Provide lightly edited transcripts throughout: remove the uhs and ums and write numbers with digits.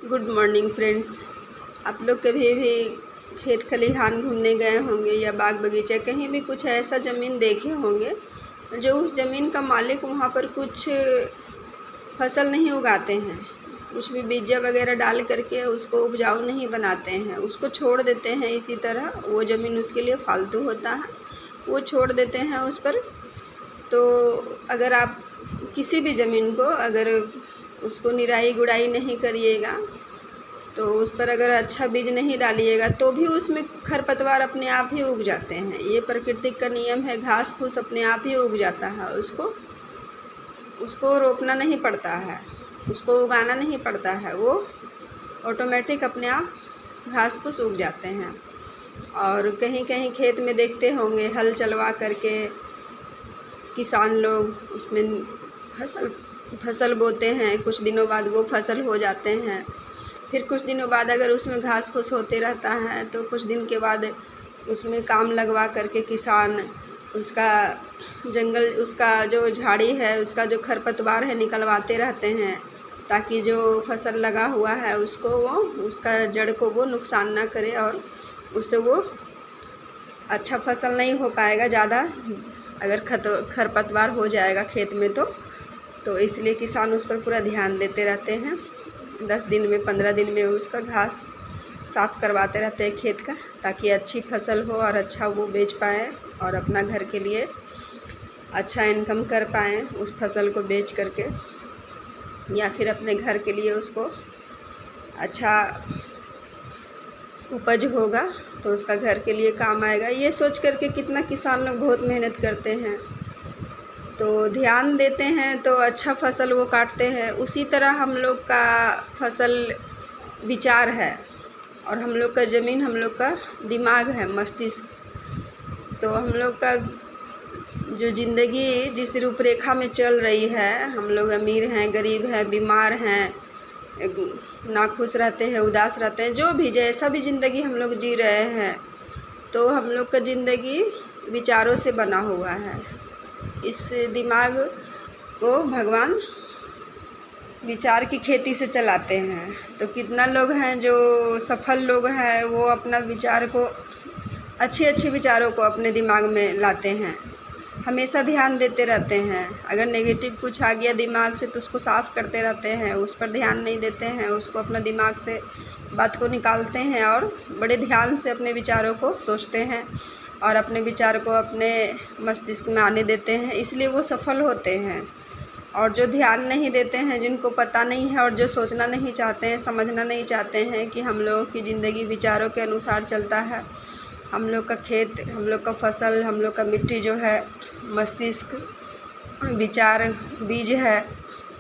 Good morning friends. आप लोग कभी भी खेत खलिहान घूमने गए होंगे या बाग बगीचा कहीं भी कुछ ऐसा ज़मीन देखे होंगे जो उस ज़मीन का मालिक वहाँ पर कुछ फसल नहीं उगाते हैं, कुछ भी बीजा वगैरह डाल करके उसको उपजाऊ नहीं बनाते हैं, उसको छोड़ देते हैं। इसी तरह वो ज़मीन उसके लिए फालतू होता है, वो छोड़ देते हैं उस पर। तो अगर आप किसी भी ज़मीन को अगर उसको निराई गुड़ाई नहीं करिएगा, तो उस पर अगर अच्छा बीज नहीं डालिएगा तो भी उसमें खरपतवार अपने आप ही उग जाते हैं। ये प्रकृति का नियम है, घास फूस अपने आप ही उग जाता है। उसको रोकना नहीं पड़ता है, उसको उगाना नहीं पड़ता है, वो ऑटोमेटिक अपने आप घास फूस उग जाते हैं। और कहीं कहीं खेत में देखते होंगे हल चलवा करके किसान लोग उसमें फसल बोते हैं, कुछ दिनों बाद वो फसल हो जाते हैं। फिर कुछ दिनों बाद अगर उसमें घास फूस होते रहता है तो कुछ दिन के बाद उसमें काम लगवा करके किसान उसका उसका जो झाड़ी है, उसका जो खरपतवार है निकलवाते रहते हैं, ताकि जो फसल लगा हुआ है उसको वो उसका जड़ को वो नुकसान ना करे और उससे वो अच्छा फसल नहीं हो पाएगा। ज़्यादा अगर खरपतवार हो जाएगा खेत में तो इसलिए किसान उस पर पूरा ध्यान देते रहते हैं। 10 दिन में 15 दिन में उसका घास साफ़ करवाते रहते हैं खेत का, ताकि अच्छी फसल हो और अच्छा वो बेच पाएँ और अपना घर के लिए अच्छा इनकम कर पाएँ उस फसल को बेच करके, या फिर अपने घर के लिए उसको अच्छा उपज होगा तो उसका घर के लिए काम आएगा। ये सोच करके कितना किसान लोग बहुत मेहनत करते हैं, तो ध्यान देते हैं तो अच्छा फसल वो काटते हैं। उसी तरह हम लोग का फसल विचार है और हम लोग का ज़मीन हम लोग का दिमाग है, मस्तिष्क। तो हम लोग का जो ज़िंदगी जिस रूपरेखा में चल रही है, हम लोग अमीर हैं, गरीब हैं, बीमार हैं, नाखुश रहते हैं, उदास रहते हैं, जो भी जैसा भी ज़िंदगी हम लोग जी रहे हैं, तो हम लोग का ज़िंदगी विचारों से बना हुआ है। इस दिमाग को भगवान विचार की खेती से चलाते हैं। तो कितना लोग हैं जो सफल लोग हैं, वो अपना विचार को अच्छे विचारों को अपने दिमाग में लाते हैं, हमेशा ध्यान देते रहते हैं। अगर नेगेटिव कुछ आ गया दिमाग से तो उसको साफ़ करते रहते हैं, उस पर ध्यान नहीं देते हैं, उसको अपना दिमाग से बात को निकालते हैं और बड़े ध्यान से अपने विचारों को सोचते हैं और अपने विचार को अपने मस्तिष्क में आने देते हैं, इसलिए वो सफल होते हैं। और जो ध्यान नहीं देते हैं, जिनको पता नहीं है और जो सोचना नहीं चाहते हैं, समझना नहीं चाहते हैं कि हम लोगों की ज़िंदगी विचारों के अनुसार चलता है, हम लोग का खेत, हम लोग का फसल, हम लोग का मिट्टी जो है मस्तिष्क, विचार, बीज है,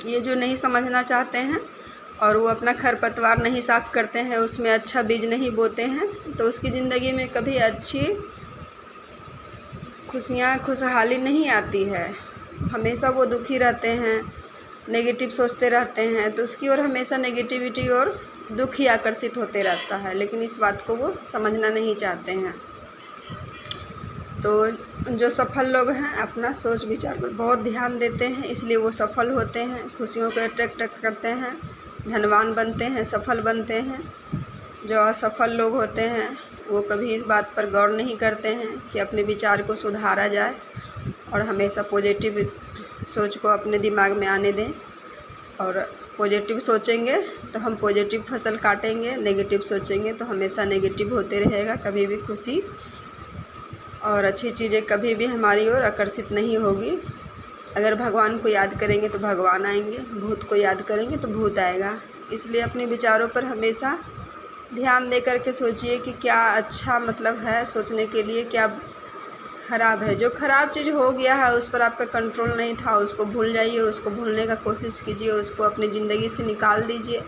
ये जो नहीं समझना चाहते हैं और वो अपना खरपतवार नहीं साफ़ करते हैं, उसमें अच्छा बीज नहीं बोते हैं, तो उसकी ज़िंदगी में कभी अच्छी खुशियाँ खुशहाली नहीं आती है। हमेशा वो दुखी रहते हैं, नेगेटिव सोचते रहते हैं, तो उसकी ओर हमेशा नेगेटिविटी और दुख ही आकर्षित होते रहता है, लेकिन इस बात को वो समझना नहीं चाहते हैं। तो जो सफल लोग हैं अपना सोच विचार पर बहुत ध्यान देते हैं, इसलिए वो सफल होते हैं, खुशियों को अट्रैक्ट करते हैं, धनवान बनते हैं, सफल बनते हैं। जो असफल लोग होते हैं वो कभी इस बात पर गौर नहीं करते हैं कि अपने विचार को सुधारा जाए और हमेशा पॉजिटिव सोच को अपने दिमाग में आने दें। और पॉजिटिव सोचेंगे तो हम पॉजिटिव फसल काटेंगे, नेगेटिव सोचेंगे तो हमेशा नेगेटिव होते रहेगा। कभी भी खुशी और अच्छी चीज़ें कभी भी हमारी ओर आकर्षित नहीं होगी। अगर भगवान को याद करेंगे तो भगवान आएंगे, भूत को याद करेंगे तो भूत आएगा। इसलिए अपने विचारों पर हमेशा ध्यान दे कर के सोचिए कि क्या अच्छा मतलब है सोचने के लिए, क्या ख़राब है। जो ख़राब चीज़ हो गया है उस पर आपका कंट्रोल नहीं था, उसको भूल जाइए, उसको भूलने का कोशिश कीजिए, उसको अपनी ज़िंदगी से निकाल दीजिए।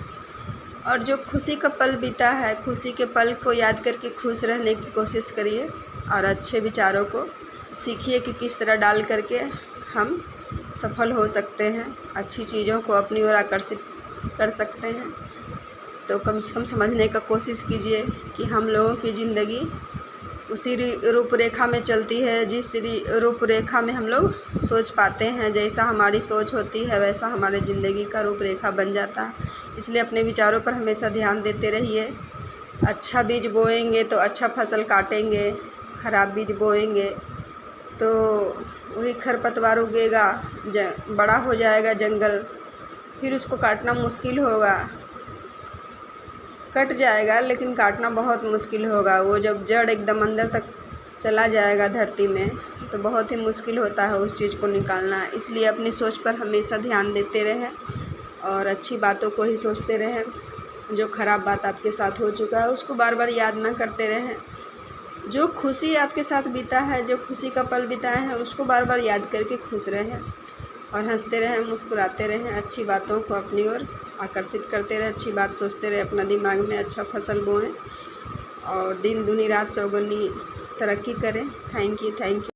और जो खुशी का पल बीता है, खुशी के पल को याद करके खुश रहने की कोशिश करिए और अच्छे विचारों को सीखिए कि किस तरह डाल करके हम सफल हो सकते हैं, अच्छी चीज़ों को अपनी ओर आकर्षित कर सकते हैं। तो कम से कम समझने का कोशिश कीजिए कि हम लोगों की ज़िंदगी उसी रूपरेखा में चलती है, जिस रूपरेखा में हम लोग सोच पाते हैं। जैसा हमारी सोच होती है वैसा हमारे ज़िंदगी का रूपरेखा बन जाता है। इसलिए अपने विचारों पर हमेशा ध्यान देते रहिए। अच्छा बीज बोएंगे तो अच्छा फसल काटेंगे, ख़राब बीज बोएंगे तो वही खरपतवार उगेगा, बड़ा हो जाएगा जंगल, फिर उसको काटना मुश्किल होगा। कट जाएगा लेकिन काटना बहुत मुश्किल होगा। वो जब जड़ एकदम अंदर तक चला जाएगा धरती में तो बहुत ही मुश्किल होता है उस चीज़ को निकालना। इसलिए अपनी सोच पर हमेशा ध्यान देते रहें और अच्छी बातों को ही सोचते रहें। जो ख़राब बात आपके साथ हो चुका है उसको बार बार याद ना करते रहें। जो खुशी आपके साथ बीता है, जो खुशी का पल बिताए हैं, उसको बार बार याद करके खुश रहें और हंसते रहें, मुस्कुराते रहें। अच्छी बातों को अपनी ओर आकर्षित करते रहें, अच्छी बात सोचते रहें, अपना दिमाग में अच्छा फसल बोएं और दिन दूनी रात चौगुनी तरक्की करें। Thank you.